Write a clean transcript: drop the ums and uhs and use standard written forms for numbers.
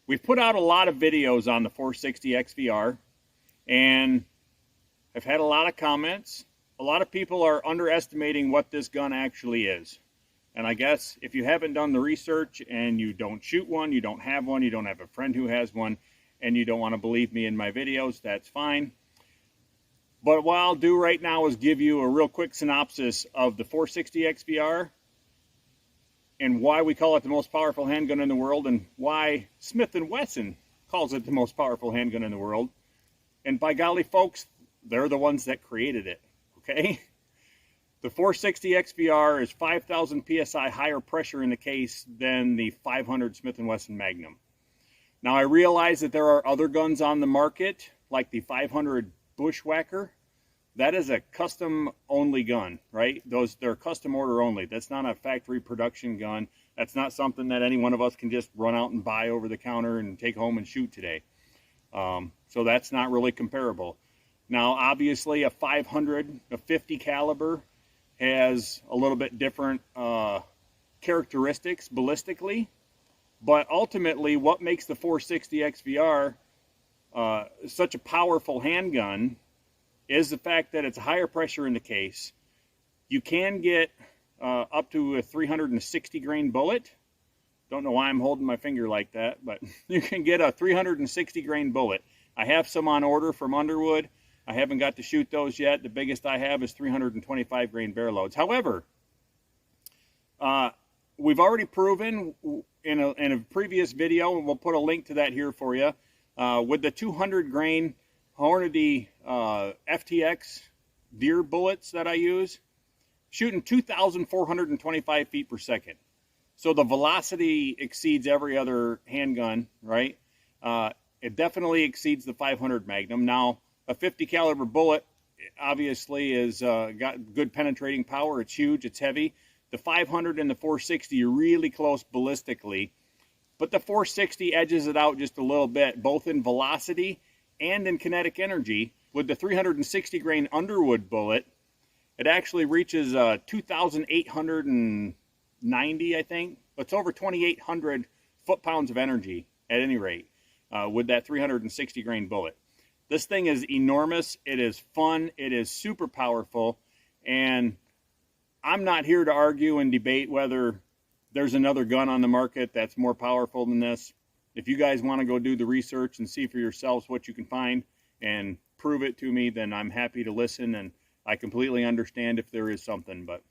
We've put out a lot of videos on the 460 XVR, and I've had a lot of comments. A lot of people are underestimating what this gun actually is. And I guess if you haven't done the research and you don't shoot one, you don't have one, you don't have a friend who has one, and you don't want to believe me in my videos, that's fine. But what I'll do right now is give you a real quick synopsis of the 460 XVR and why we call it the most powerful handgun in the world, and why Smith & Wesson calls it the most powerful handgun in the world. And by golly, folks, they're the ones that created it, okay? The 460 XVR is 5,000 PSI higher pressure in the case than the 500 Smith & Wesson Magnum. Now, I realize that there are other guns on the market, like the 500 Bushwhacker. That is a custom-only gun, right? They're custom order only. That's not a factory production gun. That's not something that any one of us can just run out and buy over the counter and take home and shoot today. So that's not really comparable. Now, obviously, a 500, a 50 caliber, has a little bit different characteristics ballistically. But ultimately, what makes the 460 XVR such a powerful handgun is the fact that it's higher pressure in the case. You can get up to a 360 grain bullet. Don't know why I'm holding my finger like that, but you can get a 360 grain bullet. I have some on order from Underwood. I haven't got to shoot those yet. The biggest I have is 325 grain barrel loads. However, we've already proven in a previous video, and we'll put a link to that here for you, with the 200 grain Hornady FTX deer bullets that I use, shooting 2,425 feet per second. So the velocity exceeds every other handgun, right? It definitely exceeds the 500 Magnum. Now, a 50 caliber bullet obviously is got good penetrating power. It's huge, it's heavy. The 500 and the 460 are really close ballistically, but the 460 edges it out just a little bit, both in velocity and in kinetic energy. With the 360 grain Underwood bullet, it actually reaches 2,890, I think. It's over 2,800 foot-pounds of energy at any rate with that 360 grain bullet. This thing is enormous. It is fun. It is super powerful. And I'm not here to argue and debate whether there's another gun on the market that's more powerful than this. If you guys want to go do the research and see for yourselves what you can find and prove it to me, then I'm happy to listen, and I completely understand if there is something. But